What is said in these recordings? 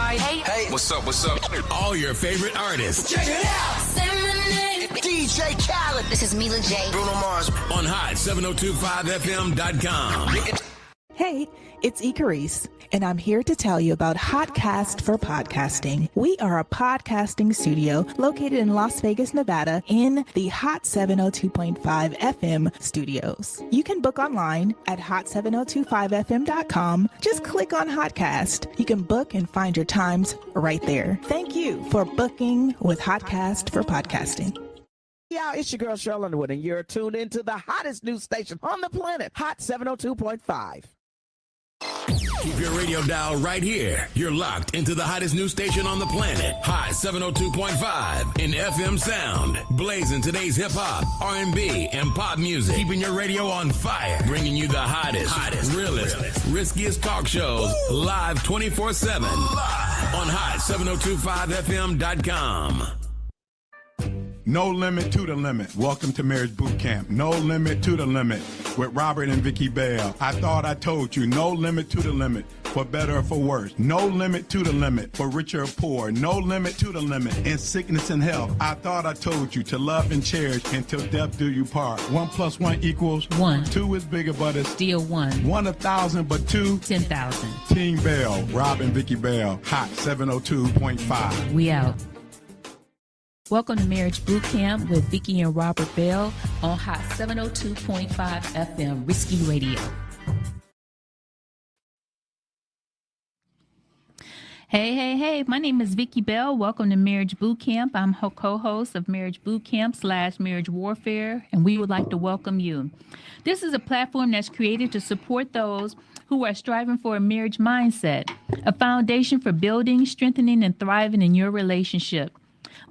Hi. Hey. What's up? All your favorite artists. Check it out. DJ Khaled. This is Mila J. Bruno Mars. On hot7025fm.com. Hey, it's Icarice, and I'm here to tell you about Hotcast for Podcasting. We are a podcasting studio located in Las Vegas, Nevada, in the Hot 702.5 FM studios. You can book online at hot7025fm.com. Just click on Hotcast. You can book and find your times right there. Thank you for booking with Hotcast for Podcasting. Yeah, it's your girl Cheryl Underwood, and you're tuned into the hottest news station on the planet, Hot 702.5. Keep your radio dial right here. You're locked into the hottest news station on the planet, Hot 702.5 in FM sound. Blazing today's hip-hop, R&B, and pop music. Keeping your radio on fire. Bringing you the hottest, realest, riskiest talk shows live 24/7 on hot7025fm.com. No limit to the limit. Welcome to Marriage Bootcamp. No limit to the limit with Robert and Vicki Bell. I thought I told you. No limit to the limit for better or for worse. No limit to the limit for richer or poor. No limit to the limit in sickness and health. I thought I told you to love and cherish until death do you part. 1 + 1 = 1. 2 is bigger, but it's Still 1. 1 1,000, but 2 10,000. Team Bell, Rob and Vicki Bell, Hot 702.5. We out. Welcome to Marriage Bootcamp with Vicki and Robert Bell on Hot 702.5 FM, Risky Radio. Hey, my name is Vicki Bell. Welcome to Marriage Bootcamp. I'm co-host of Marriage Bootcamp / Marriage Warfare, and we would like to welcome you. This is a platform that's created to support those who are striving for a marriage mindset, a foundation for building, strengthening, and thriving in your relationship.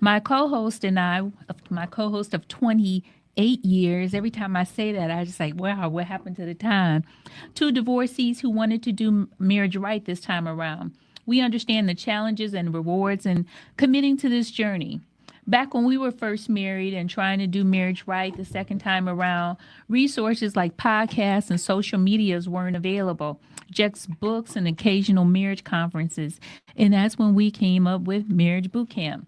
My co-host and I, my co-host of 28 years, every time I say that, I just like, wow, what happened to the time? 2 divorcees who wanted to do marriage right this time around. We understand the challenges and rewards in committing to this journey. Back when we were first married and trying to do marriage right the second time around, resources like podcasts and social medias weren't available, just books and occasional marriage conferences. And that's when we came up with Marriage Bootcamp.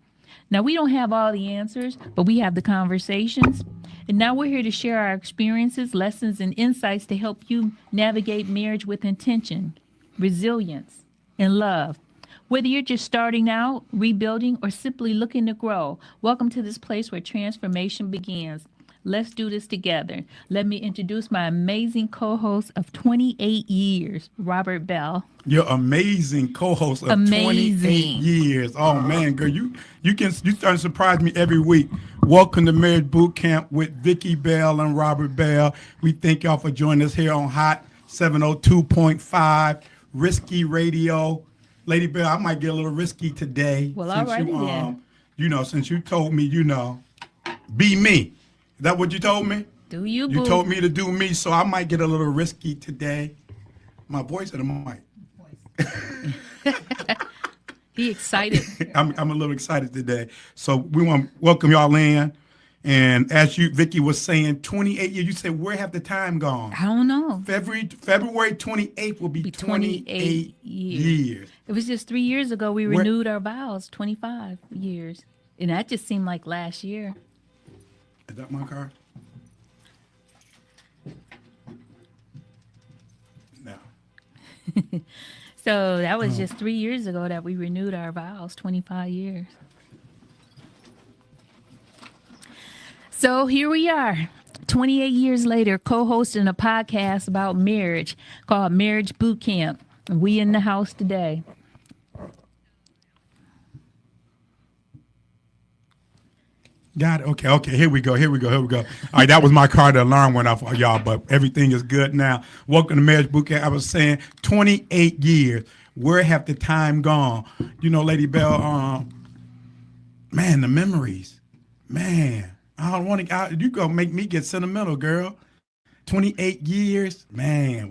Now, we don't have all the answers, but we have the conversations. And now we're here to share our experiences, lessons, and insights to help you navigate marriage with intention, resilience, and love. Whether you're just starting out, rebuilding, or simply looking to grow, welcome to this place where transformation begins. Let's do this together. Let me introduce my amazing co-host of 28 years, Robert Bell. Your amazing co-host of 28 years. Oh man, girl, you starting to surprise me every week. Welcome to Marriage Bootcamp with Vicki Bell and Robert Bell. We thank y'all for joining us here on Hot 702.5 Risky Radio. Lady Bell, I might get a little risky today. Well, all right, then. Since you told me, be me. Is that what you told me? Do you, boo? You told me to do me, so I might get a little risky today. My voice or the mic? He excited. I'm a little excited today. So we want to welcome y'all in. And as Vicki was saying, 28 years. You said, where have the time gone? I don't know. February 28th will be 28 years. It was just 3 years ago we renewed our vows, 25 years. And that just seemed like last year. Is that my car? No. So that was just 3 years ago that we renewed our vows, 25 years. So here we are, 28 years later, co-hosting a podcast about marriage called Marriage Bootcamp. We in the house today. Got it. Okay. Here we go. All right, that was my car. The alarm went off, y'all, but everything is good now. Welcome to Marriage Bootcamp. I was saying 28 years. Where have the time gone? Lady Bell, man, the memories. Man, I don't want to, you gonna make me get sentimental, girl. 28 years, man.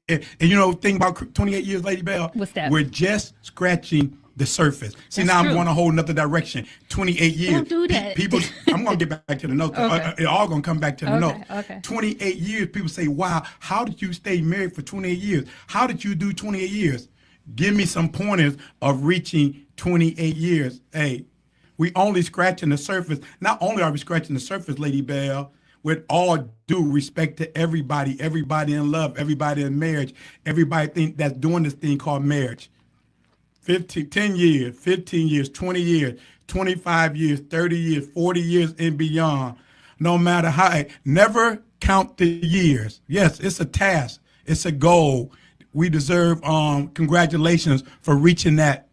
Thing about 28 years, Lady Bell. What's that? We're just scratching the surface. See, now I'm going a whole nother direction. 28 years. Don't do that. People, I'm going to get back to the notes. Okay. It all going to come back to the notes. Okay. 28 years. People say, wow, how did you stay married for 28 years? How did you do 28 years? Give me some pointers of reaching 28 years. Hey, we only scratching the surface. Not only are we scratching the surface, Lady Bell, with all due respect to everybody in love, everybody in marriage, everybody that's doing this thing called marriage. 10 years, 15 years, 20 years, 25 years, 30 years, 40 years and beyond. No matter how, never count the years. Yes, it's a task. It's a goal. We deserve congratulations for reaching that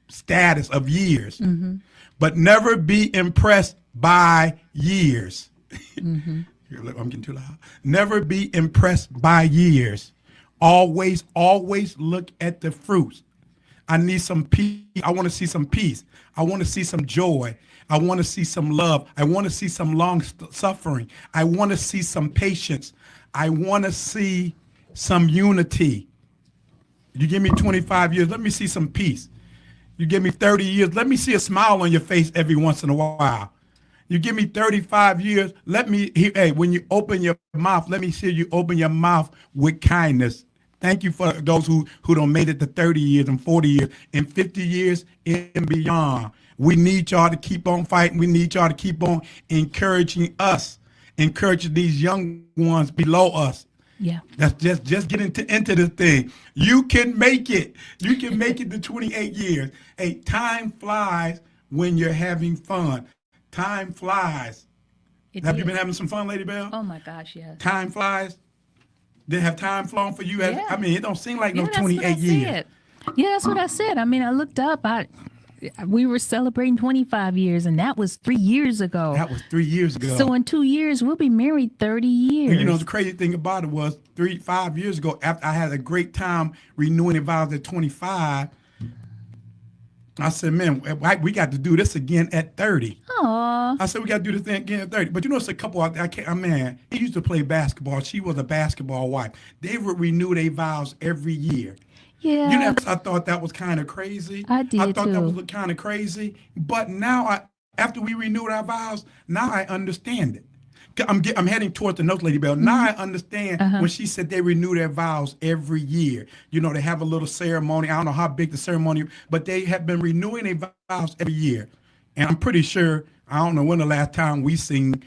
status of years. Mm-hmm. But never be impressed by years. Mm-hmm. I'm getting too loud. Never be impressed by years. Always look at the fruits. I need some peace. I want to see some peace. I want to see some joy. I want to see some love. I want to see some long suffering. I want to see some patience. I want to see some unity. You give me 25 years, let me see some peace. You give me 30 years, let me see a smile on your face every once in a while. You give me 35 years, let me, hey, when you open your mouth, let me see you open your mouth with kindness. Thank you for those who don't made it to 30 years and 40 years and 50 years and beyond. We need y'all to keep on fighting. We need y'all to keep on encouraging us, encouraging these young ones below us. Yeah. That's just get into this thing. You can make it. You can make it to 28 years. Hey, time flies when you're having fun. Time flies. Have you been having some fun, Lady Bell? Oh my gosh, yes. Time flies. Did have time flown for you? Yeah. I mean, it don't seem like no that's 28 years. Said. Yeah, that's what I said. I mean, I looked up. We were celebrating 25 years, and that was 3 years ago. That was 3 years ago. So in 2 years, we'll be married 30 years. And you know, the crazy thing about it was 5 years ago, after I had a great time renewing the vows at 25, I said, man, we got to do this again at 30. Aww. I said, we got to do this thing again at 30. But you know, it's a couple, man, he used to play basketball. She was a basketball wife. They would renew their vows every year. Yeah. You know, I thought that was kind of crazy. I did I thought too. that was kind of crazy. But now, after we renewed our vows, now I understand it. I'm heading towards the notes, Lady Bell. Now I understand when she said they renew their vows every year. You know, they have a little ceremony. I don't know how big the ceremony, but they have been renewing their vows every year. And I'm pretty sure, I don't know when the last time we sing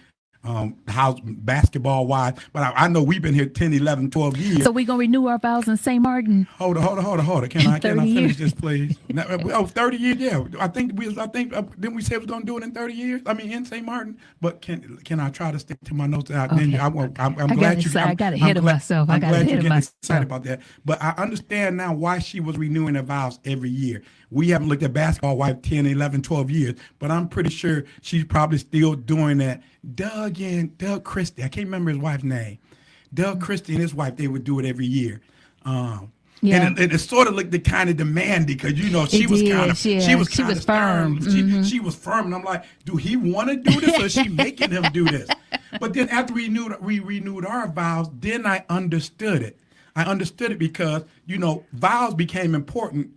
house basketball wise, but I know we've been here 10, 11, 12 years. So we're going to renew our vows in St. Martin. Hold on. Can I finish this, please? 30 years, yeah. I think didn't we say we was going to do it in 30 years? I mean, in St. Martin. But can I try to stick to my notes? Okay. I'm glad you. I got ahead of myself. I'm glad you're getting excited about that. But I understand now why she was renewing her vows every year. We haven't looked at basketball wife 10, 11, 12 years, but I'm pretty sure she's probably still doing that. Doug Christie, I can't remember his wife's name. Doug Christie and his wife, they would do it every year. Yeah. And it sort of looked the kind of demanding because, you know, she was firm. Mm-hmm. She was firm. And I'm like, do he want to do this or is she making him do this? But then after we renewed our vows, then I understood it. I understood it because, you know, vows became important.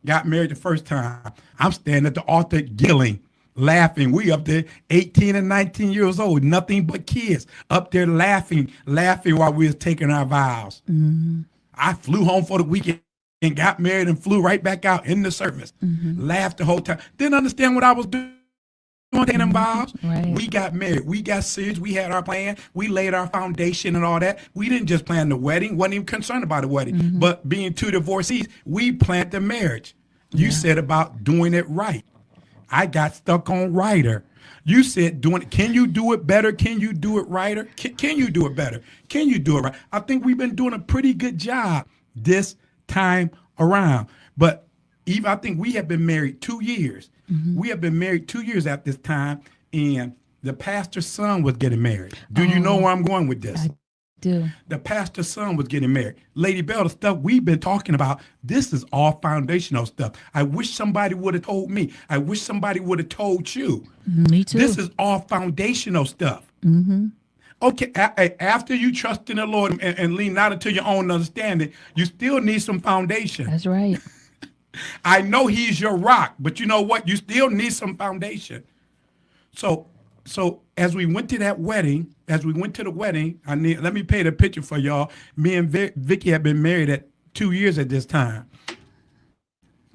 Got married the first time. I'm standing at the altar giggling, laughing. We up there 18 and 19 years old, nothing but kids up there laughing while we was taking our vows. Mm-hmm. I flew home for the weekend and got married and flew right back out in the service. Mm-hmm. Laughed the whole time. Didn't understand what I was doing. Taking them vows. Right. We got married. We got serious. We had our plan. We laid our foundation and all that. We didn't just plan the wedding. Wasn't even concerned about the wedding. Mm-hmm. But being two divorcees, we planned the marriage. You said about doing it right. I got stuck on righter. You said doing it. Can you do it better? Can you do it righter? Can you do it better? Can you do it right? I think we've been doing a pretty good job this time around. But Eve, I think we have been married 2 years. Mm-hmm. We have been married 2 years at this time, and the pastor's son was getting married. Do you know where I'm going with this? I do. The pastor's son was getting married. Lady Bell, the stuff we've been talking about, this is all foundational stuff. I wish somebody would have told me. I wish somebody would have told you. Me too. This is all foundational stuff. Mm-hmm. Okay, after you trust in the Lord and lean not into your own understanding, you still need some foundation. That's right. I know he's your rock, but you know what? You still need some foundation. So as we went to the wedding, let me paint a picture for y'all. Me and Vicky had been married at 2 years at this time.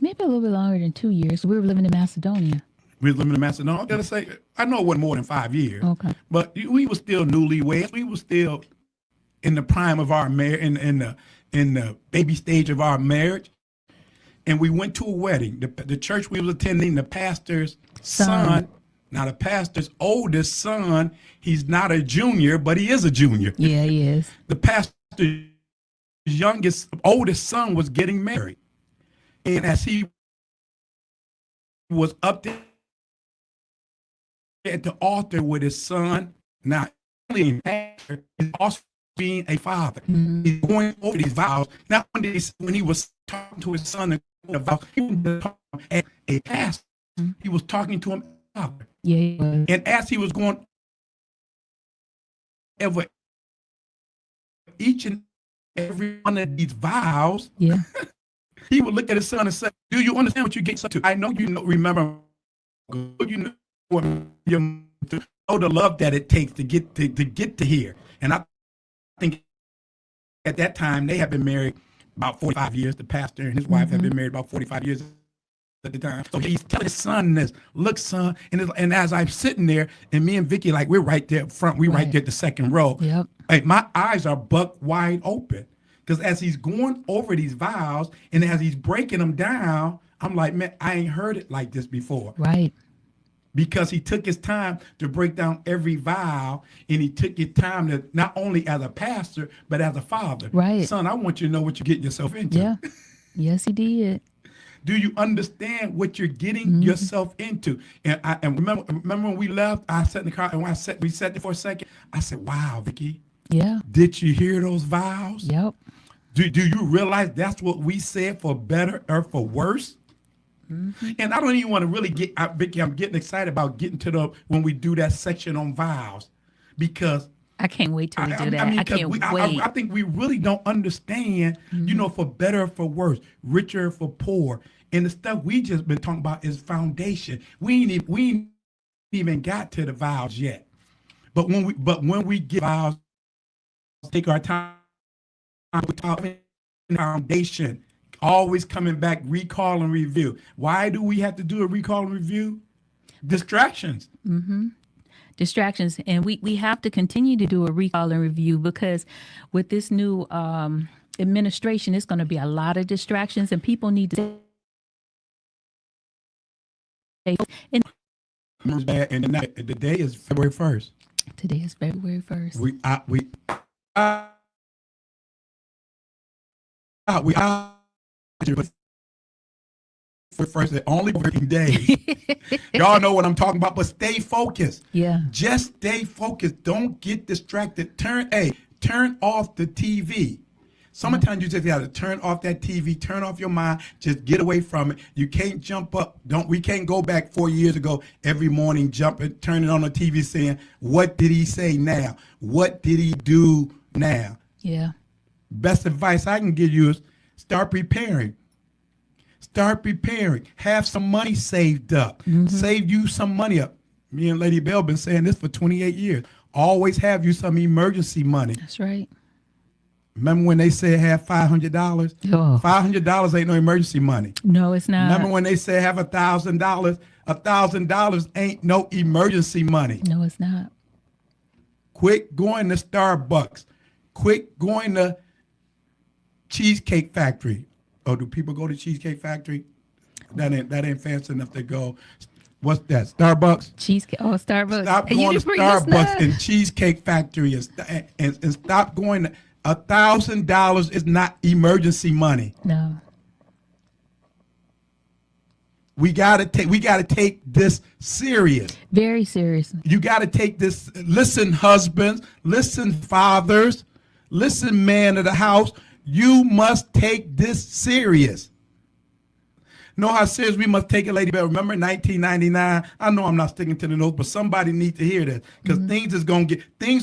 Maybe a little bit longer than 2 years. We were living in Macedonia. We was living in Macedonia. I gotta say, I know it wasn't more than 5 years. Okay. But we were still newlyweds. We were still in the prime of our marriage, in the baby stage of our marriage. And we went to a wedding. The church we was attending, the pastor's son, now the pastor's oldest son, he's not a junior, but he is a junior. Yeah, he is. The pastor's oldest son was getting married. And as he was up there at the altar with his son, now he's also being a father. Mm-hmm. He's going over these vows. Not when he was talking to his son about he was talking as a pastor, he was talking to him as a father. Yeah, he was. And as he was going over each and every one of these vows, Yeah. he would look at his son and say, "Do you understand what you get to? I know you know. Remember, you know the love that it takes to get to here." And I think at that time they had been married about 45 years. The pastor and his wife had been married about 45 years at the time. So he's telling his son this, "Look, son," and as I'm sitting there, and me and Vicky, like we're right there up front, right there at the second row. Yep. Like my eyes are buck wide open. Because as he's going over these vows and as he's breaking them down, I'm like, man, I ain't heard it like this before. Right. Because he took his time to break down every vow, and he took his time to not only as a pastor, but as a father. Right. Son, I want you to know what you're getting yourself into. Yeah. Yes, he did. Do you understand what you're getting yourself into? And remember when we left, I sat in the car, and when we sat there for a second, I said, wow, Vicky. Yeah. Did you hear those vows? Yep. Do you realize that's what we said, for better or for worse? Mm-hmm. And I don't even want to really Vicky, I'm getting excited about getting to when we do that section on vows, because I can't wait till we do that. I can't wait. I think we really don't understand, for better or for worse, richer or for poor. And the stuff we just been talking about is foundation. We ain't even got to the vows yet. But when we give vows, take our time. We talk foundation, always coming back, recall and review. Why do we have to do a recall and review? Distractions. Distractions. And we have to continue to do a recall and review, because with this new administration, it's going to be a lot of distractions, and people need to stay. And the day is February 1st. Today is February 1st. We for first the only working day. Y'all know what I'm talking about, but stay focused. Yeah. Just stay focused. Don't get distracted. Turn off the TV. Sometimes you just got to turn off that TV, turn off your mind, just get away from it. You can't jump up. We can't go back 4 years ago every morning, jump and turn it on the TV saying, what did he say now? What did he do now? Yeah. Best advice I can give you is start preparing. Start preparing. Have some money saved up. Save you some money up. Me and Lady Bell been saying this for 28 years. Always have you some emergency money. That's right. Remember when they said have $500? Oh. $500 ain't no emergency money. No, it's not. Remember when they said have $1,000? $1,000 ain't no emergency money. No, it's not. Quit going to Starbucks. Quit going to Cheesecake Factory. Oh, do people go to Cheesecake Factory? That ain't fancy enough to go. What's that? Starbucks? Cheesecake. Oh, Starbucks. Stop going to Starbucks and Cheesecake Factory and stop going to $1,000 is not emergency money. No. We gotta take this serious. Very serious. You gotta take this. Listen, husbands. Listen, fathers. Listen, man of the house. You must take this serious. Know how serious we must take it, Lady Bell. Remember 1999? I know I'm not sticking to the notes, but somebody needs to hear this, because things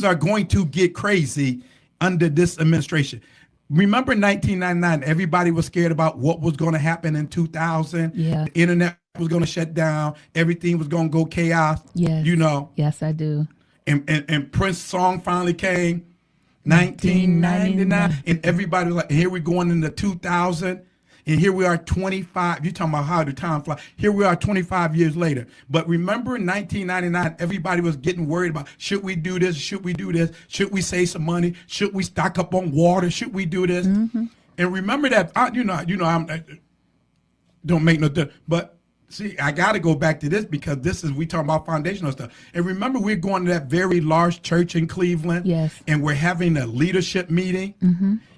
are going to get crazy under this administration. Remember 1999, everybody was scared about what was going to happen in 2000. Yeah. The internet was going to shut down. Everything was going to go chaos. Yes. You know. Yes, I do. And Prince's song finally came. 1999, and everybody was like, here we're going into 2000, and here we are 25. You're talking about how the time flies. Here we are 25 years later. But remember in 1999, everybody was getting worried about, should we do this? Should we do this? Should we save some money? Should we stock up on water? Should we do this? And remember that, don't make no difference. But see, I got to go back to this because we talking about foundational stuff. And remember, we're going to that very large church in Cleveland. Yes. And we're having a leadership meeting.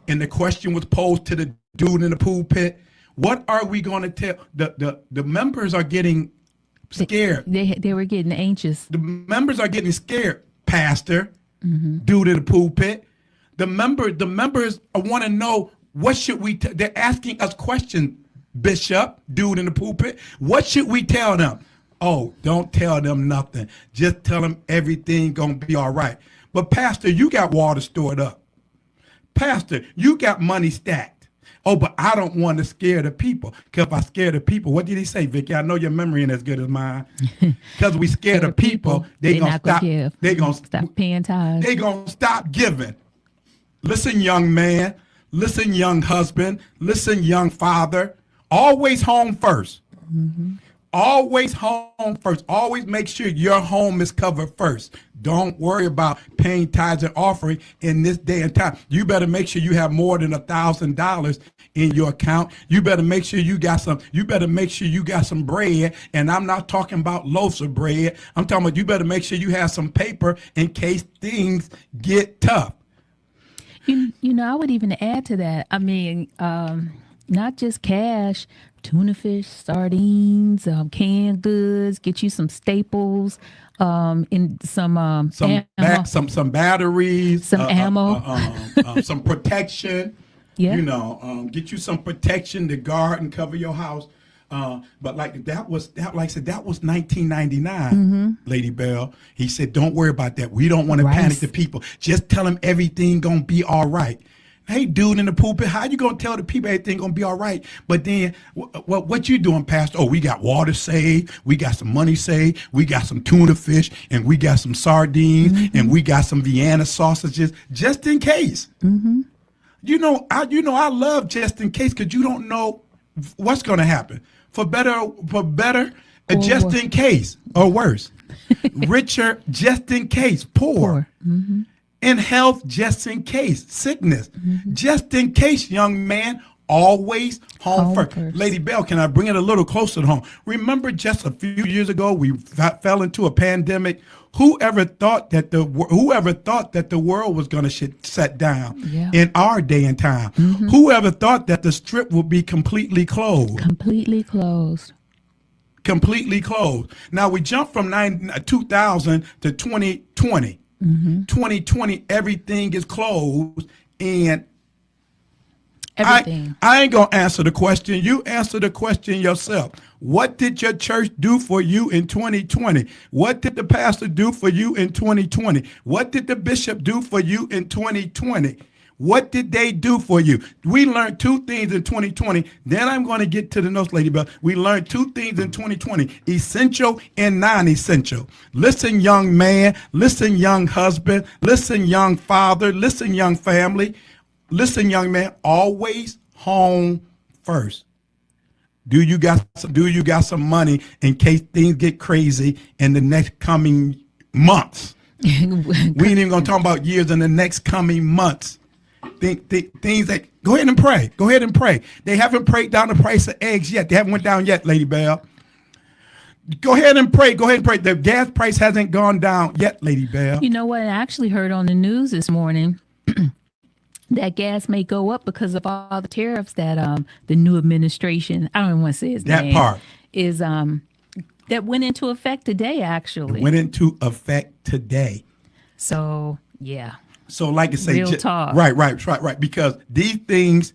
And the question was posed to the dude in the pulpit. What are we going to tell? The members are getting scared. They were getting anxious. The members are getting scared, Pastor, dude in the pulpit. The members want to know, what should we they're asking us questions. Bishop, dude in the pulpit, what should we tell them? Oh, don't tell them nothing. Just tell them everything gonna be all right. But Pastor, you got water stored up. Pastor, you got money stacked. Oh, but I don't want to scare the people. Because if I scare the people, what did he say, Vicky? I know your memory ain't as good as mine. Because we scare the people, they're gonna stop. They're gonna stop paying tithes. They're gonna stop giving. Listen, young man. Listen, young husband. Listen, young father. Always home first. Always home first. Always make sure your home is covered first. Don't worry about paying tithes and offering in this day and time. You better make sure you have more than $1,000 in your account. You better make sure you got some. You better make sure you got some bread. And I'm not talking about loaves of bread. I'm talking about you better make sure you have some paper in case things get tough. I would even add to that. I mean, not just cash, tuna fish, sardines, canned goods, get you some staples, in some ammo. Some batteries, some ammo, some protection. Yeah. Get you some protection to guard and cover your house. But that was 1999, Lady Bell. He said, don't worry about that. We don't want to panic the people. Just tell them everything gonna be all right. Hey, dude in the pulpit, how you gonna tell the people everything gonna be all right? But then, what you doing, Pastor? Oh, we got water saved, we got some money saved, we got some tuna fish, and we got some sardines, and we got some Vienna sausages, just in case. I love just in case, because you don't know what's gonna happen. For better, just in case, or worse. Richer, just in case. Poor. In health, just in case. Sickness, just in case, young man. Always home first. Lady Bell, can I bring it a little closer to home? Remember just a few years ago, we fell into a pandemic. Whoever thought that the world was going to shut down in our day and time? Whoever thought that the strip would be completely closed? Completely closed. Now we jump from 2000 to 2020. 2020, everything is closed, and everything. I ain't gonna answer the question. You answer the question yourself. What did your church do for you in 2020? What did the pastor do for you in 2020? What did the bishop do for you in 2020? What did they do for you? We learned two things in 2020. Then I'm going to get to the notes, Lady Bell. We learned two things in 2020, essential and non-essential. Listen, young man. Listen, young husband. Listen, young father. Listen, young family. Listen, young man. Always home first. Do you got some money in case things get crazy in the next coming months? We ain't even going to talk about years in the next coming months. Things that go ahead and pray. Go ahead and pray. They haven't prayed down the price of eggs yet. They haven't went down yet, Lady Bell. Go ahead and pray. Go ahead and pray. The gas price hasn't gone down yet, Lady Bell. You know what? I actually heard on the news this morning that gas may go up because of all the tariffs that the new administration, I don't even want to say his name, part is that went into effect today. Actually, went into effect today. So yeah. So like I say, real talk. Right. Because these things,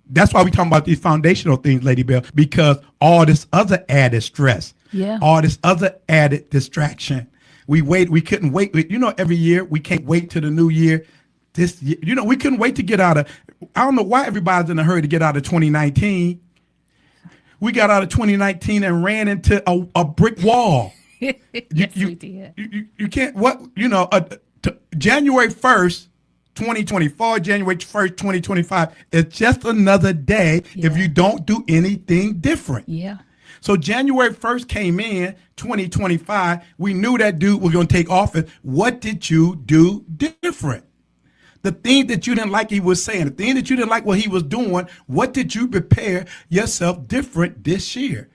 that's why we talking about these foundational things, Lady Bell, because all this other added stress, all this other added distraction. We couldn't wait. Every year we can't wait till the new year. This year, we couldn't wait to get out of, I don't know why everybody's in a hurry to get out of 2019. We got out of 2019 and ran into a brick wall. Yes, we did. You can't, January 1st, 2024, January 1st, 2025. It's just another day if you don't do anything different. Yeah. So January 1st came in, 2025. We knew that dude was going to take office. What did you do different? The thing that you didn't like he was saying, the thing that you didn't like what he was doing, what did you prepare yourself different this year?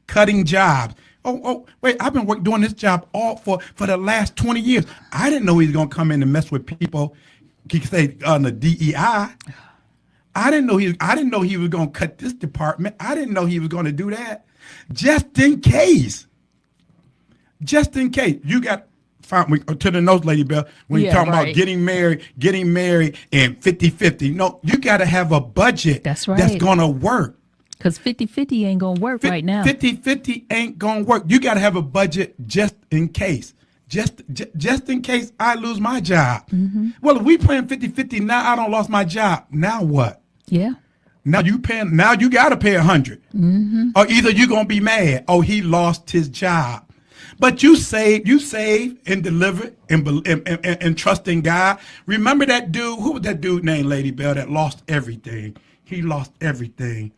Cutting jobs. Oh, wait, I've been doing this job all for the last 20 years. I didn't know he was going to come in and mess with people, he say, on the DEI. I didn't know he was going to cut this department. I didn't know he was going to do that. Just in case. You got to the nose, Lady Bell, when you're talking about getting married and 50-50. No, you got to have a budget that's going to work. Because 50-50 ain't going to work right now. 50-50 ain't going to work. You got to have a budget just in case. Just in case I lose my job. Well, if we playing 50-50, now I don't lost my job. Now what? Yeah. Now you got to pay 100. Or either you're going to be mad, oh, he lost his job. But you save and deliver and trust in God. Remember that dude, who was that dude named Lady Bell that lost everything? He lost everything.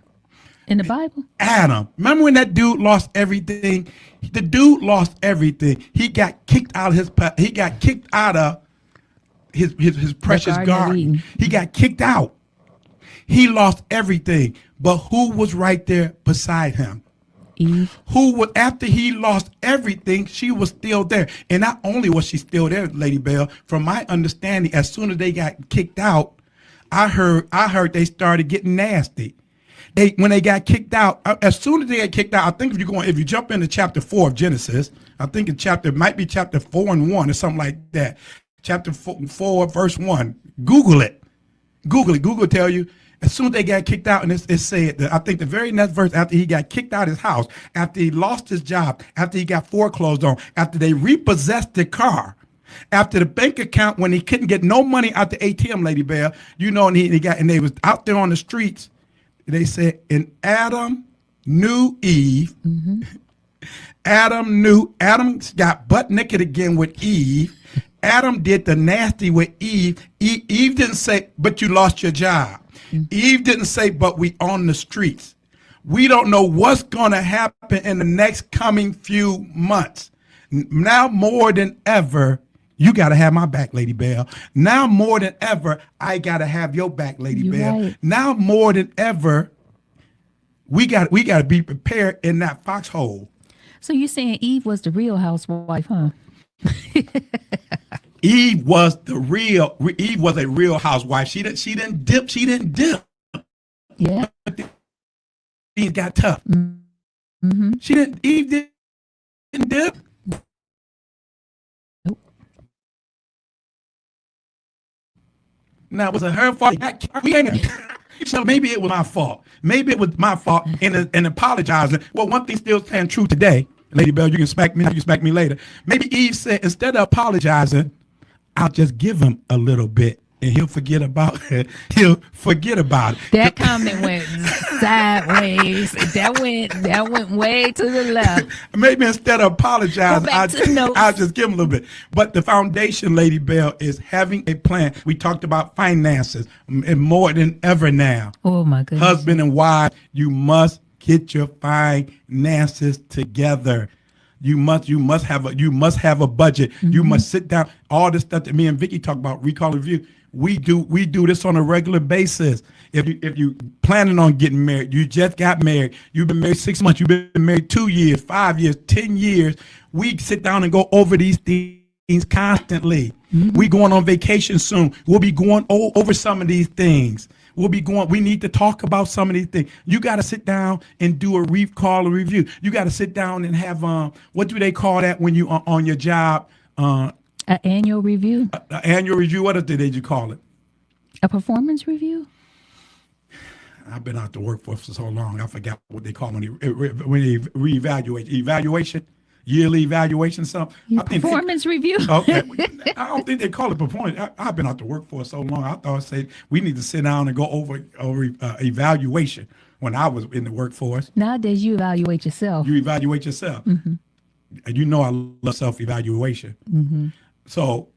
In the Bible? Adam. Remember when that dude lost everything? The dude lost everything. He got kicked out of his precious garden. He got kicked out. He lost everything. But who was right there beside him? Eve. After he lost everything, she was still there. And not only was she still there, Lady Bell, from my understanding, as soon as they got kicked out, I heard they started getting nasty. When they got kicked out, as soon as they got kicked out, I think if you jump into chapter 4 of Genesis, I think it might be chapter 4 and 1 or something like that. Chapter 4 verse 1. Google it. Google will tell you. As soon as they got kicked out, and it said that I think the very next verse, after he got kicked out of his house, after he lost his job, after he got foreclosed on, after they repossessed the car, after the bank account, when he couldn't get no money out the ATM, Lady Bell, and they was out there on the streets. They said, and Adam knew Eve. Adam got butt naked again with Eve. Adam did the nasty with Eve. Eve didn't say, but you lost your job. Eve didn't say, but we on the streets. We don't know what's going to happen in the next coming few months. Now more than ever, you got to have my back, Lady Bell. Now more than ever, I got to have your back, Lady Bell. Right. Now more than ever, we got to be prepared in that foxhole. So you're saying Eve was the real housewife, huh? Eve was a real housewife. She didn't dip. Yeah. Eve got tough. Eve didn't dip. Nope. Now, was it her fault? So maybe it was my fault. And apologizing. Well, one thing still stands true today. Lady Bell, you can smack me later. Maybe Eve said, instead of apologizing, I'll just give him a little bit and he'll forget about it. That comment went sideways. That went way to the left. Maybe instead of apologizing, I'll just give him a little bit. But the foundation, Lady Bell, is having a plan. We talked about finances and more than ever now. Oh my goodness. Husband and wife, you must get your finances together. You must have a budget. You must sit down. All this stuff that me and Vicky talk about, recall review. We do this on a regular basis. If you planning on getting married, you just got married, you've been married 6 months, you've been married 2 years, 5 years, 10 years. We sit down and go over these things constantly. We going on vacation soon. We'll be going over some of these things. We need to talk about some of these things. You got to sit down and do a review. You got to sit down and have, what do they call that when you are on your job? An annual review? An annual review. What did you call it? A performance review? I've been out the workforce for so long. I forgot what they call when they reevaluate. Evaluation? Yearly evaluation, something. Performance review. Okay, I don't think they call it performance. I've been out to work for so long. I thought we need to sit down and go over evaluation when I was in the workforce. Nowadays, you evaluate yourself. You evaluate yourself, and I love self-evaluation. So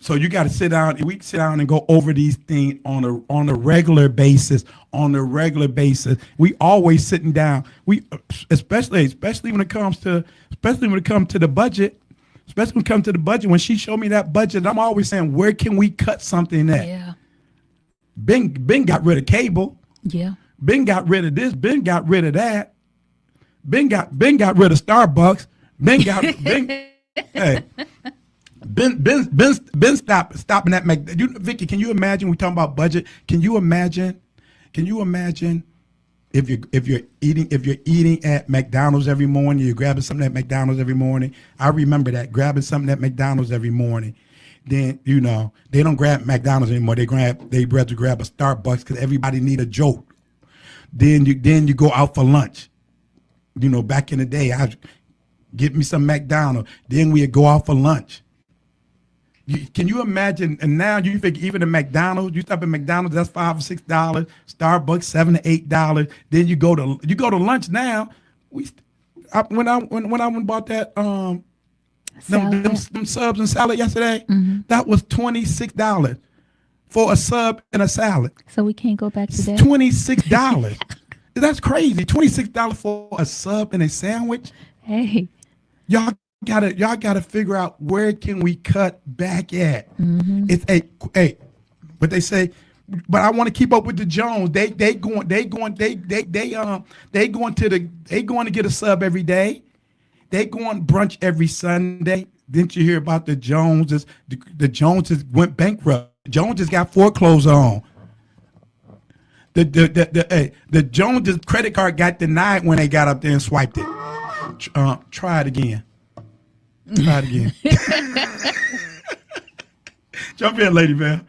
So you got to sit down. We sit down and go over these things on a regular basis. On a regular basis, we always sitting down. We especially when it comes to the budget. Especially when it comes to the budget. When she showed me that budget, I'm always saying, where can we cut something at? Yeah. Ben got rid of cable. Yeah. Ben got rid of this. Ben got rid of that. Ben got rid of Starbucks. Hey. Ben stopping at Vicky, can you imagine? We talking about budget. Can you imagine if you're eating at McDonald's every morning, you're grabbing something at McDonald's every morning. I remember that, grabbing something at McDonald's every morning. Then they don't grab McDonald's anymore. They rather grab a Starbucks because everybody need a jolt. Then you go out for lunch. Back in the day, I get me some McDonald's. Then we'd go out for lunch. Can you imagine? And now you think even at McDonald's, you stop at McDonald's, that's $5 or $6. Starbucks $7 to $8. Then you go to lunch now. When I went and bought that them subs and salad yesterday, that was $26 for a sub and a salad. So we can't go back to that. $26. That's crazy. $26 for a sub and a sandwich. Hey, Y'all gotta figure out where can we cut back at. It's but they say, but I want to keep up with the Jones. They going to get a sub every day. They going brunch every Sunday. Didn't you hear about the Joneses? The Joneses went bankrupt. Joneses got foreclosed on. The Joneses credit card got denied when they got up there and swiped it. Try it again. Jump in, Lady Bell.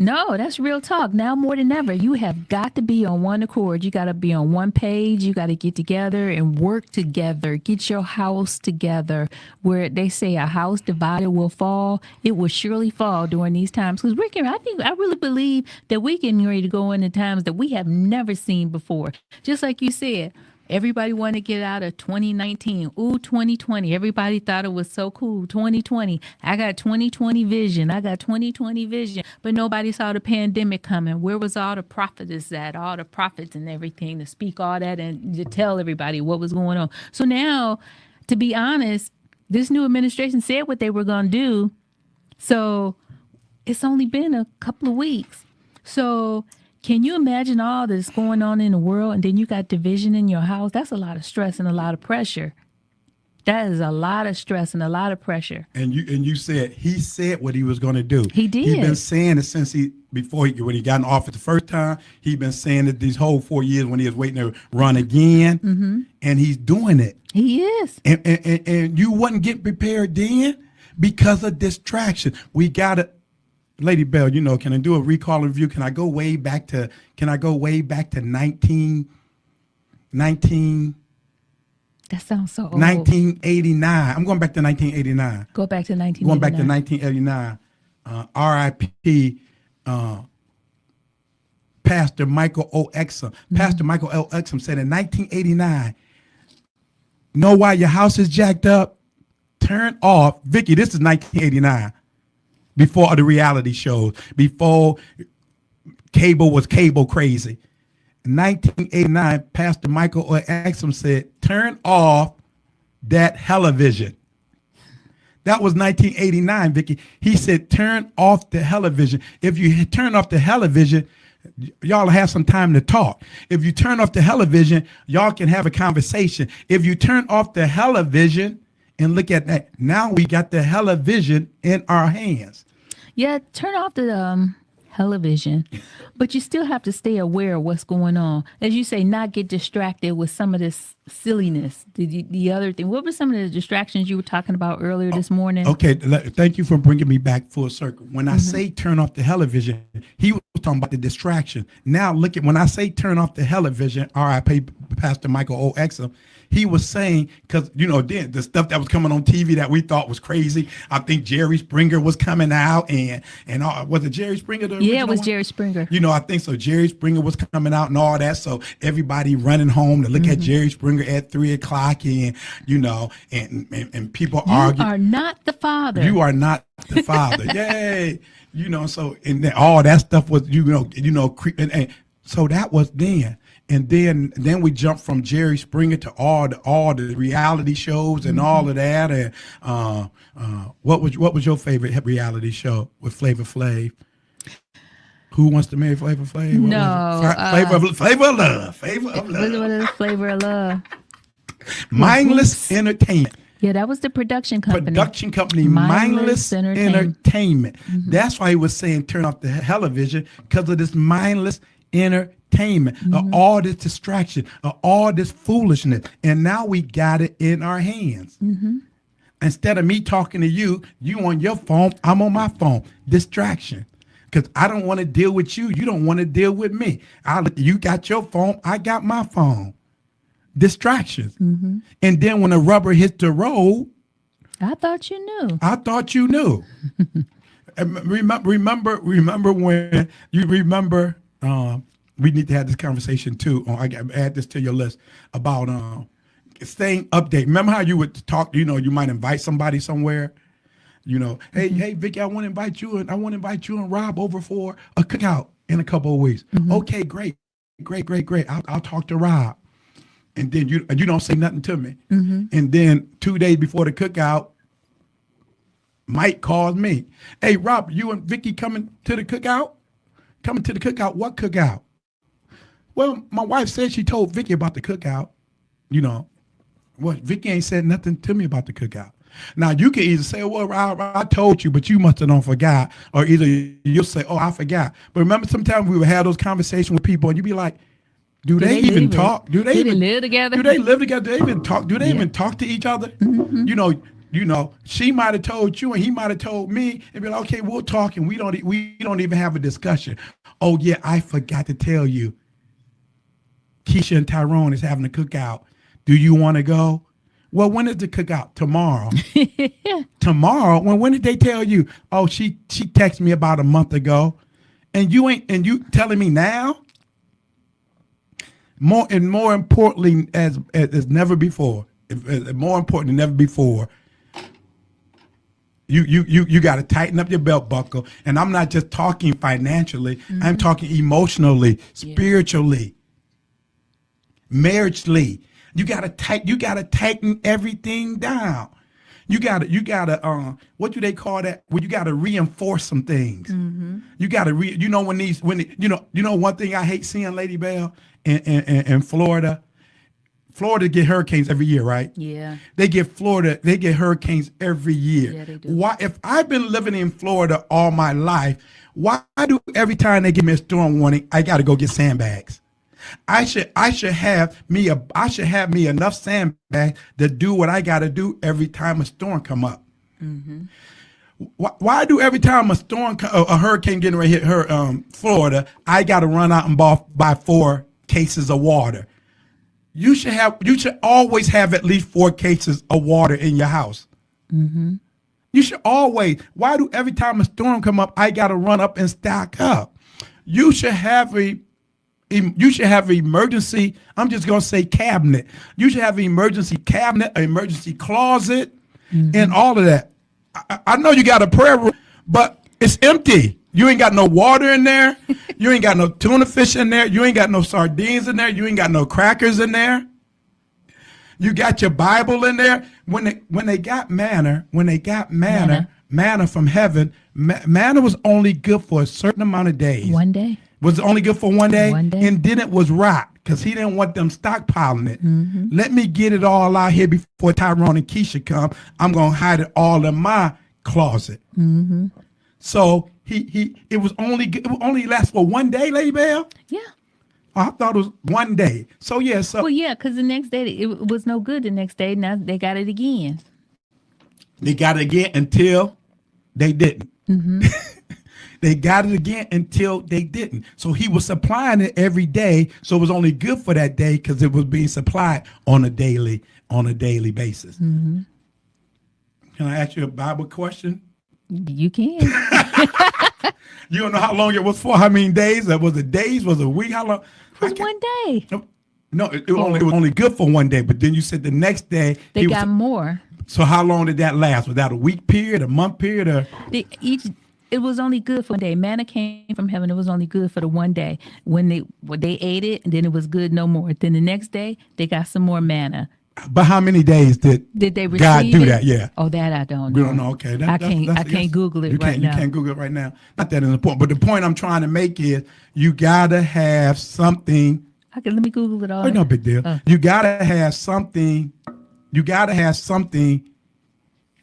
no, that's real talk. Now more than ever, you have got to be on one accord. You got to be on one page. You got to get together and work together. Get your house together. Where they say a house divided will fall, it will surely fall during these times. Because I really believe that we're getting ready to go into times that we have never seen before. Just like you said. Everybody wanted to get out of 2019. Ooh, 2020. Everybody thought it was so cool. 2020. I got 2020 vision. But nobody saw the pandemic coming. Where was all the prophets at? All the prophets and everything to speak all that and to tell everybody what was going on. So now, to be honest, this new administration said what they were going to do. So it's only been a couple of weeks. So can you imagine all this going on in the world and then you got division in your house? That's a lot of stress and a lot of pressure. That is a lot of stress and a lot of pressure. And you said he said what he was going to do. He did. He's been saying it since when he got in office the first time. He's been saying it these whole 4 years when he was waiting to run again, and he's doing it. He is. And you wasn't getting prepared then because of distraction. We got to. Lady Bell, can I do a recall review? Can I go way back to 19? That sounds so old. 1989. I'm going back to 1989. Go back to 1989. Going back to 1989. R.I.P. Pastor Michael O. Exum. Pastor Michael L. Exum said in 1989, know why your house is jacked up? Turn off. Vicky, this is 1989. Before the reality shows, before cable was cable crazy. In 1989, Pastor Michael Exum said, turn off that television. That was 1989, Vicky. He said, turn off the television. If you turn off the television, y'all have some time to talk. If you turn off the television, y'all can have a conversation. If you turn off the television, and look at that. Now we got the television in our hands. Yeah, turn off the television, but you still have to stay aware of what's going on. As you say, not get distracted with some of this silliness. The other thing, what were some of the distractions you were talking about earlier this morning? Okay, thank you for bringing me back full circle. When I say turn off the television, he was talking about the distraction. Now look at when I say turn off the television, R.I.P. Pastor Michael O. Exum, he was saying, because, then the stuff that was coming on TV that we thought was crazy. I think Jerry Springer was coming out and was it Jerry Springer? Yeah, it was Jerry Springer. I think so. Jerry Springer was coming out and all that. So everybody running home to look at Jerry Springer at 3:00 and people arguing. You are not the father. You are not the father. Yay. So, and then all that stuff was, and so that was then. And then we jumped from Jerry Springer to all the reality shows and all of that. And what was your favorite reality show with Flavor Flav? Who Wants to Marry Flavor Flav? No, Flavor of Love. Flavor of Love. What is Flavor of Love? Mindless Entertainment. Yeah, that was the production company. Mindless Entertainment. That's why he was saying turn off the television, because of this mindless entertainment, all this distraction, all this foolishness. And now we got it in our hands. Instead of me talking to you, you on your phone, I'm on my phone. Distraction. Because I don't want to deal with you. You don't want to deal with me. You got your phone, I got my phone. Distractions. And then when the rubber hits the road, I thought you knew. remember when you remember, we need to have this conversation too. I add this to your list about staying updated. Remember how you would talk, you might invite somebody somewhere, hey Vicky, I want to invite you and Rob over for a cookout in a couple of weeks. Okay, great. I'll talk to Rob. And then you don't say nothing to me. And then 2 days before the cookout, Mike calls me. Hey, Rob, you and Vicky coming to the cookout? Coming to the cookout? What cookout? Well, my wife said she told Vicky about the cookout. Well, Vicky ain't said nothing to me about the cookout. Now, you can either say, well, I told you, but you must have don't forgot. Or either you'll say, oh, I forgot. But remember, sometimes we would have those conversations with people and you'd be like, do they even talk? Do they even live together? Do they live together? Do they even talk? Do they even talk to each other? She might have told you and he might have told me and be like, okay, we'll talk, and we don't even have a discussion. Oh yeah, I forgot to tell you. Keisha and Tyrone is having a cookout. Do you want to go? Well, when is the cookout? Tomorrow. Tomorrow? When did they tell you? Oh, she texted me about a month ago. And you telling me now? More importantly, as never before, more important than never before, you got to tighten up your belt buckle. And I'm not just talking financially. I'm talking emotionally, spiritually, marriagely. You got to tighten everything down. You gotta what do they call that? Well, you gotta reinforce some things. You gotta one thing I hate seeing, Lady Bell, in Florida. Florida get hurricanes every year, right? Yeah. They get hurricanes every year. Yeah, they do. Why, if I've been living in Florida all my life, why do every time they give me a storm warning, I gotta go get sandbags? I should have me enough sandbags to do what I gotta do every time a storm come up. Why do every time a hurricane getting ready to hit Florida, I gotta run out and buy 4 cases of water? You should always have at least 4 cases of water in your house. You should always. Why do every time a storm come up, I gotta run up and stock up? You should have an emergency, I'm just going to say cabinet. You should have an emergency cabinet, an emergency closet, and all of that. I know you got a prayer room, but it's empty. You ain't got no water in there. You ain't got no tuna fish in there. You ain't got no sardines in there. You ain't got no crackers in there. You got your Bible in there. When they got manna from heaven, manna was only good for a certain amount of days. One day. Was it only good for one day? One day. And then it was rot because he didn't want them stockpiling it. Let me get it all out here before Tyrone and Keisha come. I'm going to hide it all in my closet. So it was only last for one day, Lady Bell? Yeah. I thought it was one day. So yeah. Well, yeah, because the next day it was no good. The next day, now they got it again. They got it again until they didn't. They got it again until they didn't. So he was supplying it every day. So it was only good for that day because it was being supplied on a daily basis. Mm-hmm. Can I ask you a Bible question? You can. You don't know how long it was for? How many days? Was it days? Was it a week? How long? It was one day. No, it was only good for one day. But then you said the next day They got more. So how long did that last? Was that a week period, a month period, or? It was only good for one day. Manna came from heaven. It was only good for the one day. When they ate it, and then it was good no more. Then the next day they got some more manna. But how many days did they receive God do it? that? Yeah. Oh, that I don't know. We don't know. Okay. I can't Google it right now. You can't Google it right now. Not that is important. But the point I'm trying to make is you gotta have something. Okay, let me Google it all. Oh, no big deal. You gotta have something. You gotta have something.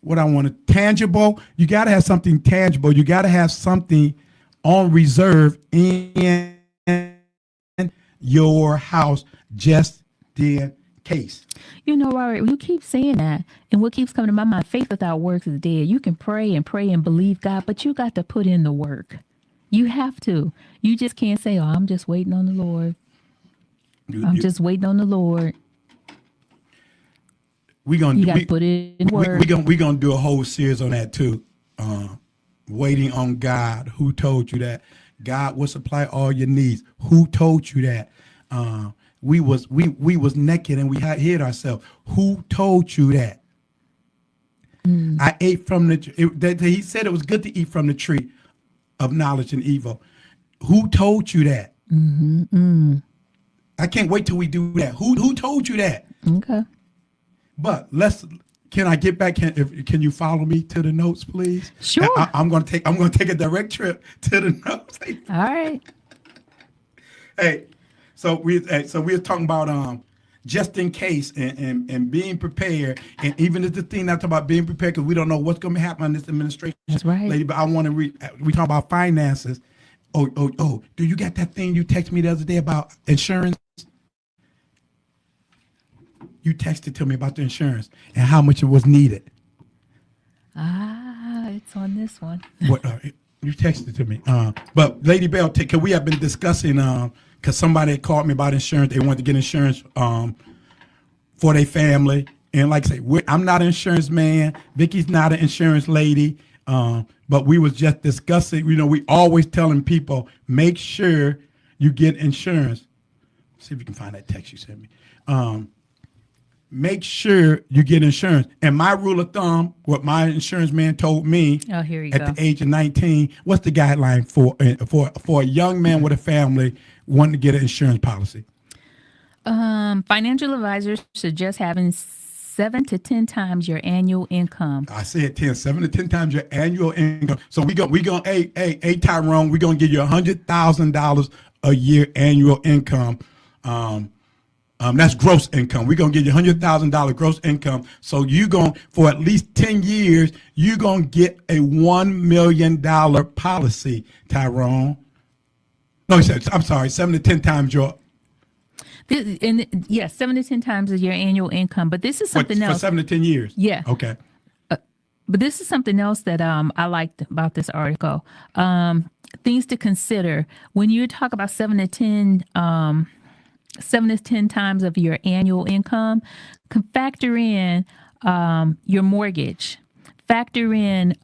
What I want to tangible. You gotta have something tangible. You gotta have something on reserve in your house just in case. You know, Robert, you keep saying that, and what keeps coming to my mind, faith without works is dead. You can pray and believe God, but you got to put in the work. You have to. You just can't say, oh, I'm just waiting on the Lord. I'm just waiting on the Lord. You got to put in work. We're gonna do a whole series on that too. Waiting on God. Who told you that? God will supply all your needs. Who told you that? We was naked and we hid ourselves. Who told you that? I ate from he said it was good to eat from the tree of knowledge and evil. Who told you that? I can't wait till we do that. Who told you that? Okay. But can I get back? Can you follow me to the notes, please? Sure. I'm gonna take a direct trip to the notes. All right. Hey, so we were talking about just in case and being prepared, and even if the thing not talking about being prepared because we don't know what's gonna happen in this administration. That's right, lady. But I want to we talk about finances. Oh! Do you got that thing you texted me the other day about insurance? You texted to me about the insurance and how much it was needed. It's on this one. What you texted to me? But Lady Bell, because we have been discussing, because somebody had called me about insurance. They wanted to get insurance for their family, and like I say, I'm not an insurance man. Vicky's not an insurance lady. But we was just discussing. You know, we always telling people make sure you get insurance. See if you can find that text you sent me. Make sure you get insurance. And my rule of thumb, what my insurance man told me Here you at go. the age of 19, what's the guideline for a young man with a family wanting to get an insurance policy? Financial advisors suggest having 7 to 10 times your annual income. I said 7 to 10 times your annual income. So we going hey Tyrone, we're gonna give you $100,000 a year annual income. That's gross income. We're going to give you $100,000 gross income. So for at least 10 years, you're going to get a $1 million policy, Tyrone. No, he said, I'm sorry, 7 to 10 times your. 7 to 10 times your annual income. But this is something else. For 7 to 10 years? Yeah. Okay. But this is something else that I liked about this article. Things to consider when you talk about 7 to 10 times of your annual income, can factor in your mortgage, factor in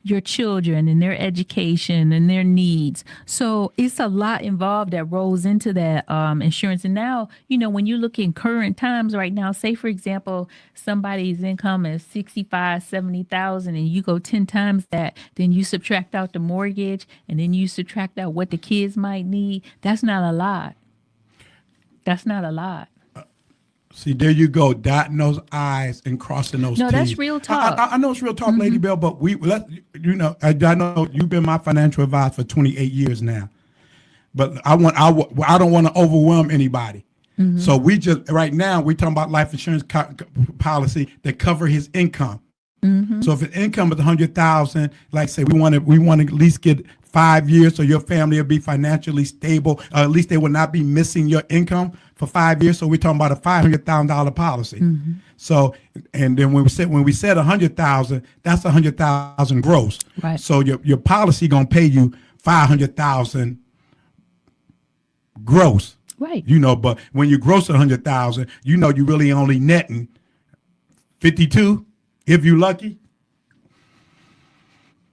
your children and their education and their needs. So it's a lot involved that rolls into that insurance. And now, you know, when you look in current times right now, say, for example, somebody's income is 65, 70,000 and you go 10 times that, then you subtract out the mortgage and then you subtract out what the kids might need. That's not a lot. That's not a lot. See, there you go, dotting those I's and crossing those T's. No, that's real talk. I know it's real talk, Lady Bell, but I know you've been my financial advisor for 28 years now. But I don't want to overwhelm anybody. So we just right now we're talking about life insurance policy that cover his income. So if his income is 100,000, like say we want to at least get 5 years so your family will be financially stable, or at least they will not be missing your income for 5 years. So we're talking about a $500,000 policy. So, and then when we said 100,000, that's 100,000 gross. Right. So your policy gonna pay you 500,000 gross. Right. But when you gross 100,000, you really only netting 52 if you lucky.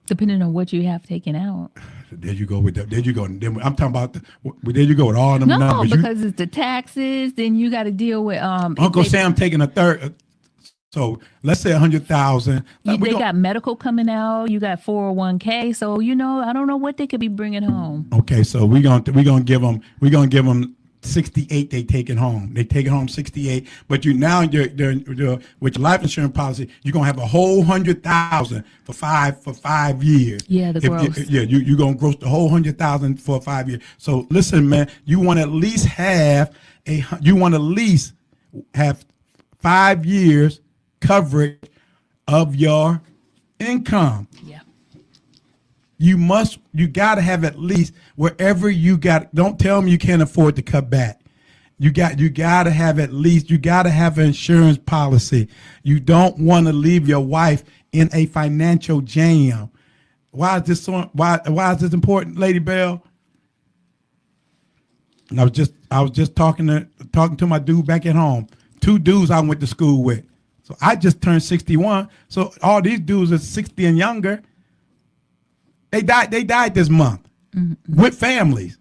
Depending on what you have taken out. There you go with that. There you go. I'm talking about. There you go with all them numbers. No, because it's the taxes. Then you got to deal with Uncle Sam taking a third. So let's say 100,000. They got medical coming out. You got 401k. So I don't know what they could be bringing home. Okay, so we're gonna give them 68. They taking home. They taking home 68. But you're with your life insurance policy, you're gonna have a whole 100,000 for 5 years. Yeah, the gross. You're gonna gross the whole 100,000 for 5 years. So listen, man, you want to at least have 5 years coverage of your income. Yeah. You got to have at least wherever you got. Don't tell me you can't afford to cut back. You got to have at least, you got to have an insurance policy. You don't want to leave your wife in a financial jam. Why is this this important, Lady Bell? And I was just talking to my dude back at home. 2 dudes I went to school with. So I just turned 61. So all these dudes are 60 and younger. They died this month with families.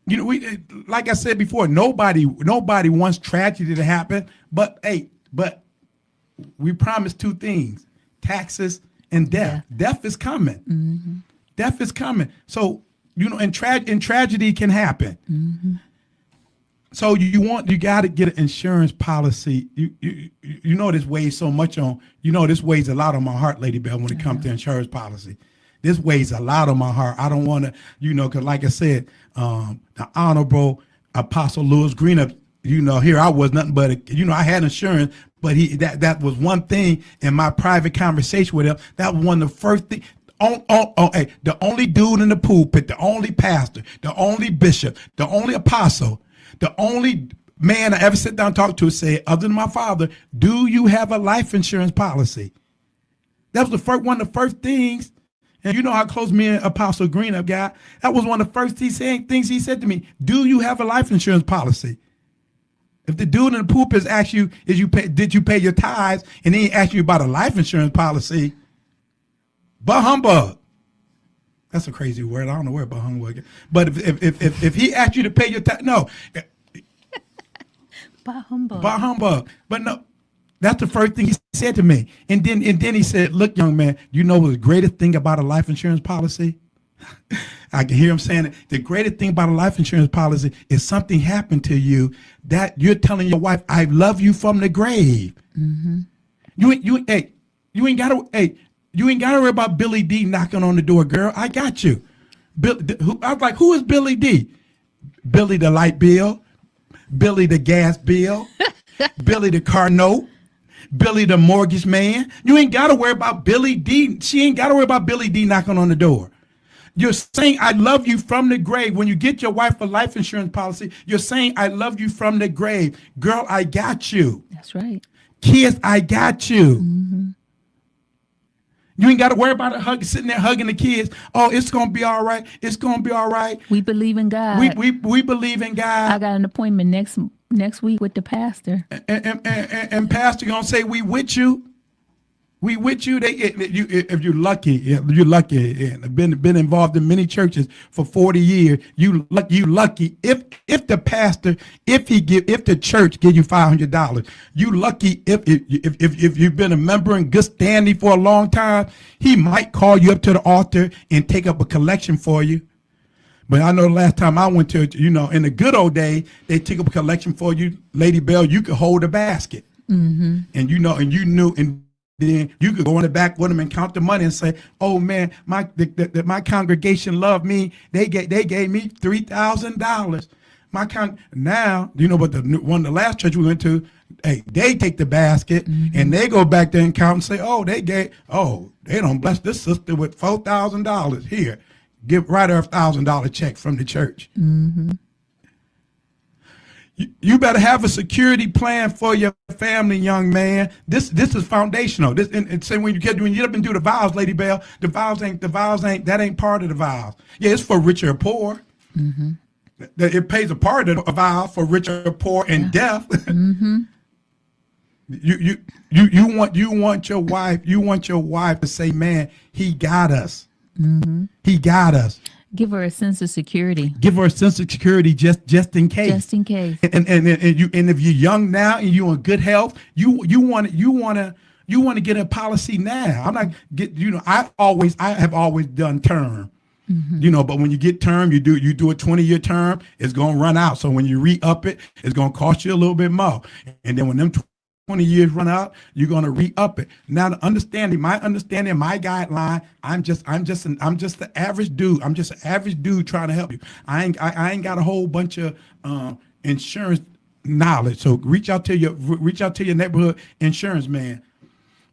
We, like I said before, nobody wants tragedy to happen. But we promised 2 things: taxes and death. Yeah. Death is coming. Mm-hmm. Death is coming. So and tragedy can happen. Mm-hmm. So you got to get an insurance policy. This weighs so much on. This weighs a lot on my heart, Lady Bell, when it comes to insurance policy. This weighs a lot on my heart. I don't want to, because like I said, the Honorable Apostle Louis Greenup, here I was nothing but, I had insurance, but that was one thing in my private conversation with him. That was one of the first things. Hey, the only dude in the pulpit, the only pastor, the only bishop, the only apostle, the only man I ever sit down and talk to said, other than my father, do you have a life insurance policy? That was one of the first things. And you know how close me and Apostle Greenup got. That was one of the first things he said to me. Do you have a life insurance policy? If the dude in the pulpit asks you, did you pay your tithes, and then he asks you about a life insurance policy, bah humbug. That's a crazy word. I don't know where bah humbug is. But if he asked you to pay your tithes, no. Bah humbug. Bah humbug. But no. That's the first thing he said to me. And then he said, look, young man, you know what the greatest thing about a life insurance policy? I can hear him saying it. The greatest thing about a life insurance policy is something happened to you that you're telling your wife, I love you from the grave. Mm-hmm. You ain't gotta worry about Billy D knocking on the door, girl. I got you. I was like, who is Billy D? Billy the light bill, Billy the gas bill, Billy the car note, Billy the mortgage man. You ain't got to worry about Billy D. She ain't got to worry about Billy D knocking on the door. You're saying, I love you from the grave. When you get your wife a life insurance policy, you're saying, I love you from the grave. Girl, I got you. That's right. Kids, I got you. Mm-hmm. You ain't got to worry about it sitting there hugging the kids. Oh, it's going to be all right. It's going to be all right. We believe in God. We believe in God. I got an appointment next week with the pastor. And pastor gonna say, we with you. We with you. If you're lucky, you're lucky. Been involved in many churches for 40 years. You lucky. If the church give you $500, you lucky. If you've been a member in good standing for a long time, he might call you up to the altar and take up a collection for you. But I know the last time I went to, in the good old day, they took up a collection for you, Lady Bell. You could hold a basket, and you knew, and then you could go in the back with them and count the money and say, "Oh man, my congregation loved me. They gave me $3,000." Now, but the last church we went to, hey, they take the basket and they go back there and count and say, they don't bless this sister with $4,000 here. Write her $1,000 check from the church. Mm-hmm. You better have a security plan for your family, young man. This is foundational. This and say when you get up and do the vows, Lady Bell, the vows ain't that ain't part of the vows. Yeah, it's for rich or poor. Mm-hmm. It pays a part of the vow for rich or poor and death. Mm-hmm. You want your wife to say, man, he got us. Mm-hmm. He got us. Give her a sense of security. Give her a sense of security just in case. Just in case. And if you're young now and you're in good health, you want to get a policy now. I'm not I have always done term. Mm-hmm. But when you get term, you do a 20-year term, it's gonna run out. So when you re-up it, it's gonna cost you a little bit more. And then when them 20 years run out, you're gonna re-up it. Now, my guideline, I'm just the average dude. I'm just an average dude trying to help you. I ain't got a whole bunch of insurance knowledge. So reach out to your neighborhood insurance man.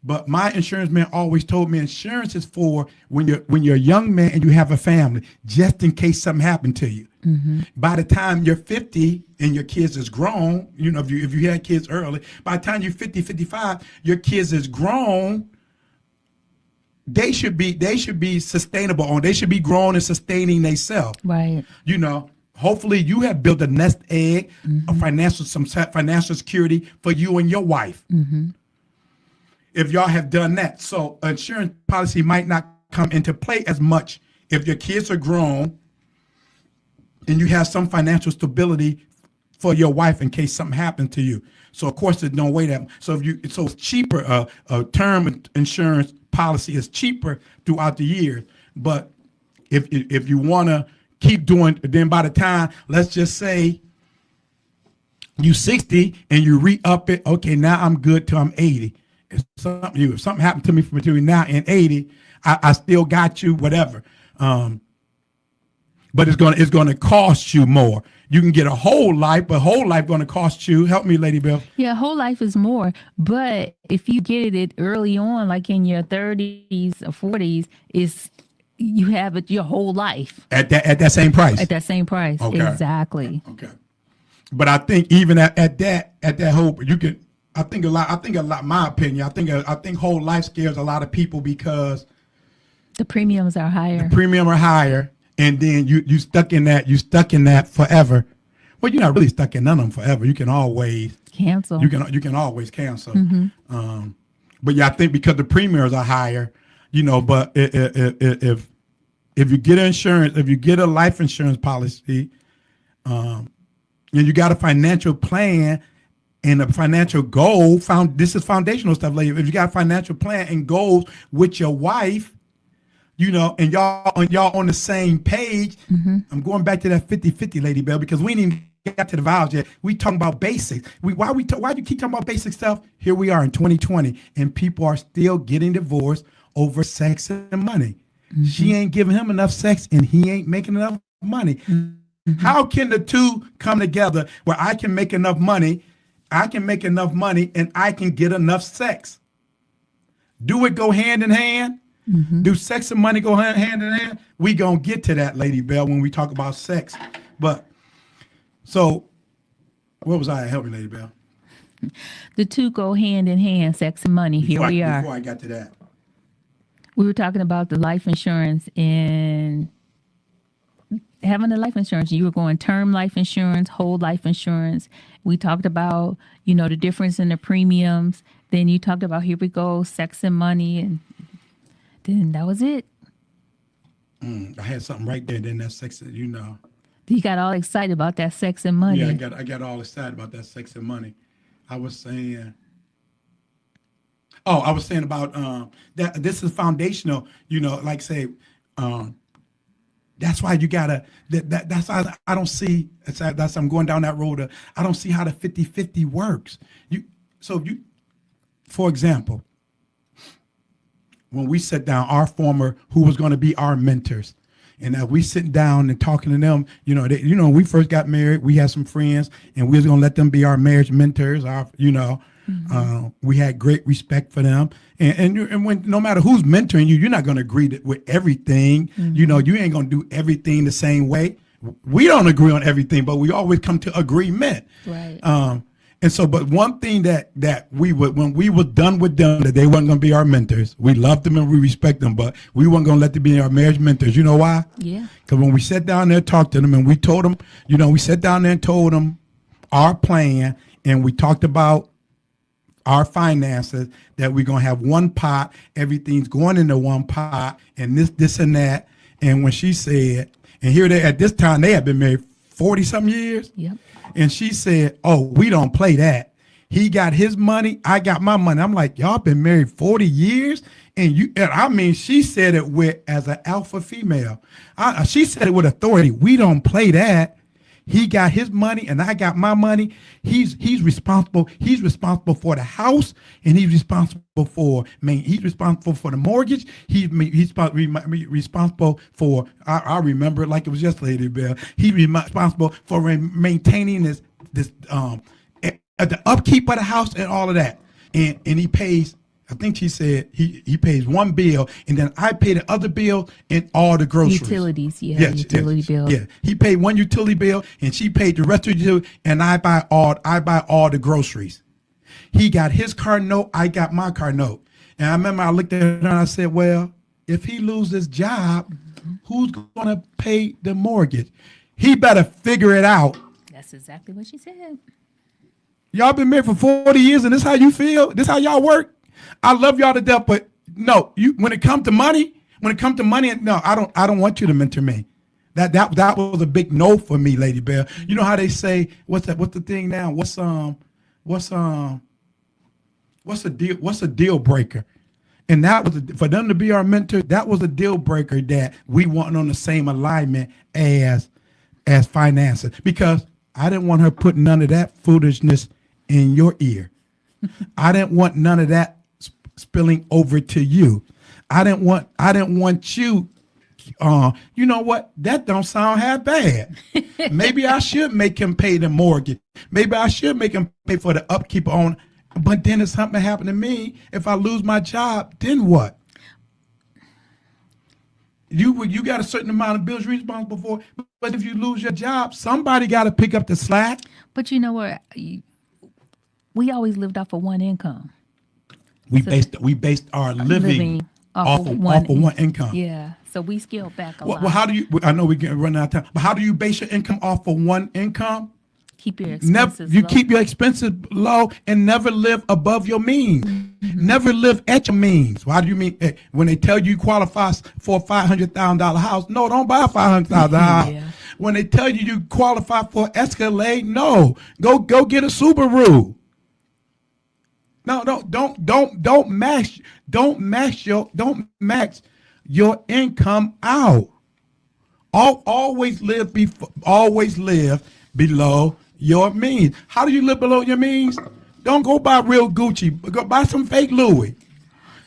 But my insurance man always told me insurance is for when you're a young man and you have a family, just in case something happened to you. Mm-hmm. By the time you're 50 and your kids is grown, if you had kids early, by the time you're 50, 55, your kids is grown. They should be sustainable. They should be growing and sustaining themselves. Right. Hopefully you have built a nest egg of some financial security for you and your wife. Mm-hmm. If y'all have done that. So insurance policy might not come into play as much if your kids are grown and you have some financial stability for your wife in case something happened to you. So of course there's no way that, so it's cheaper, a term insurance policy is cheaper throughout the years. But if you want to keep doing, then by the time, let's just say you 60 and you re-up it, okay, now I'm good till I'm 80. If something happened to me from between now and 80, I still got you, whatever. But it's gonna cost you more. You can get a whole life, but whole life gonna cost you. Help me, Lady Bell. Yeah, whole life is more. But if you get it early on, like in your 30s or 40s, you have it your whole life at that same price. At that same price, okay. Exactly. Okay. But I think even at that whole, you can. I think a lot. My opinion. I think whole life scares a lot of people because the premiums are higher. And then you stuck in that forever. Well, you're not really stuck in none of them forever. You can always cancel. You can always cancel. Mm-hmm. But yeah, I think because the premiums are higher, But if you get insurance, if you get a life insurance policy, and you got a financial plan. And a financial goal, this is foundational stuff. Like if you got a financial plan and goals with your wife, and y'all on the same page, mm-hmm. I'm going back to that 50-50, Lady Bell, because we didn't get to the vows yet. We talking about basics. Why do you keep talking about basic stuff? Here we are in 2020, and people are still getting divorced over sex and money. Mm-hmm. She ain't giving him enough sex, and he ain't making enough money. Mm-hmm. How can the two come together where I can make enough money? And I can get enough sex. Do it go hand in hand? Mm-hmm. Do sex and money go hand in hand? We gonna get to that, Lady Bell, when we talk about sex. But so, where was I? Help me, Lady Bell. The two go hand in hand, sex and money. Here we are. Before I got to that, we were talking about the life insurance and having the life insurance. You were going term life insurance, whole life insurance. We talked about, the difference in the premiums. Then you talked about, here we go, sex and money. And then that was it. I had something right there. Then that sex, You got all excited about that sex and money. Yeah, I got all excited about that sex and money. I was saying about that this is foundational, like say, that's why you gotta. That's why I don't see. That's I'm going down that road. I don't see how the 50-50 works. For example, when we sit down, who was going to be our mentors, and we sit down and talking to them. When we first got married, we had some friends, and we was going to let them be our marriage mentors. Mm-hmm. We had great respect for them, and when no matter who's mentoring you, you're not going to agree with everything. Mm-hmm. You ain't going to do everything the same way. we don't agree on everything, but we always come to agreement. Right. And so, but one thing that we would, when we were done with them, that they weren't going to be our mentors. We loved them and we respect them, but we weren't going to let them be our marriage mentors. You know why? Yeah. Because when we sat down there and talked to them, and we told them, we sat down there and told them our plan, and we talked about our finances, that we're going to have one pot, everything's going into one pot, and this and that. And when she said, and here they, at this time, they had been married 40 some years. Yep. And she said, oh, we don't play that. He got his money, I got my money. I'm like, y'all been married 40 years? And she said it with, as an alpha female. She said it with authority. We don't play that. He got his money and I got my money. He's responsible. He's responsible for the house, and he's responsible for the mortgage. He's responsible for, I remember it like it was yesterday, Bill. He's responsible for maintaining the upkeep of the house and all of that. And he pays, I think she said he pays one bill, and then I pay the other bill and all the groceries. Utilities, utility bill. Yeah, he paid one utility bill, and she paid the rest of the utility, and I buy all the groceries. He got his car note, I got my car note. And I remember I looked at her and I said, well, if he loses his job, who's going to pay the mortgage? He better figure it out. That's exactly what she said. Y'all been married for 40 years, and this how you feel? This how y'all work? I love y'all to death, but no, when it comes to money, no, I don't want you to mentor me. That was a big no for me, Lady Bell. You know how they say, what's the thing now? What's a deal breaker? And that was for them to be our mentor. That was a deal breaker, that we weren't on the same alignment as finances, because I didn't want her putting none of that foolishness in your ear. I didn't want none of that spilling over to you. I didn't want you. You know what? That don't sound half bad. Maybe I should make him pay the mortgage. Maybe I should make him pay for the upkeep on. But then if something happened to me, if I lose my job, then what? You got a certain amount of bills you're responsible for. But if you lose your job, somebody got to pick up the slack. But you know what? We always lived off of one income. We based our living off of one income. Yeah. So we scaled back a lot. Well, how do you? I know we're getting running out of time. But how do you base your income off of one income? Keep your expenses low. Keep your expenses low and never live above your means. Mm-hmm. Never live at your means. Why do you mean when they tell you qualify for a $500,000 house? No, don't buy a $500,000 house. Yeah. When they tell you qualify for an Escalade, no, go get a Subaru. No, don't max your income out. Always live below your means. How do you live below your means? Don't go buy real Gucci. Go buy some fake Louis.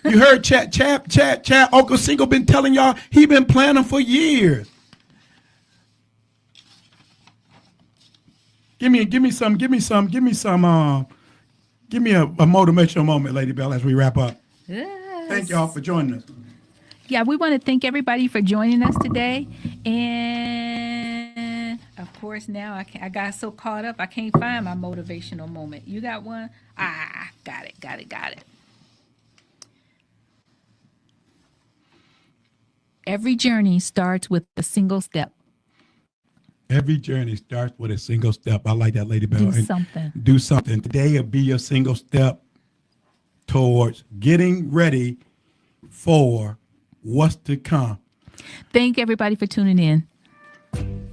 You heard Chad Uncle Single been telling y'all he been planning for years. Give me a motivational moment, Lady Bell, as we wrap up. Yes. Thank y'all for joining us. Yeah, we want to thank everybody for joining us today. And of course, now I got so caught up, I can't find my motivational moment. You got one? Got it. Every journey starts with a single step. Every journey starts with a single step. I like that, Lady Bell. Do something. Today will be your single step towards getting ready for what's to come. Thank everybody for tuning in.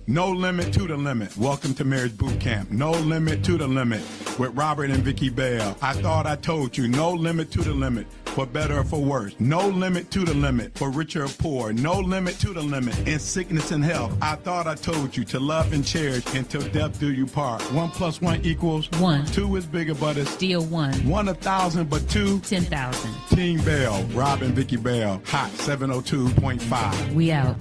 No limit to the limit. Welcome to Marriage Bootcamp. No limit to the limit with Robert and Vicki Bell. I thought I told you, no limit to the limit, for better or for worse. No limit to the limit, for richer or poor. No limit to the limit in sickness and health. I thought I told you to love and cherish until death do you part. 1 + 1 = 1. 2 is bigger, but it's still 1. 1 1,000, but 2 10,000. Team Bell, Rob and Vicki Bell, Hot 702.5. We out.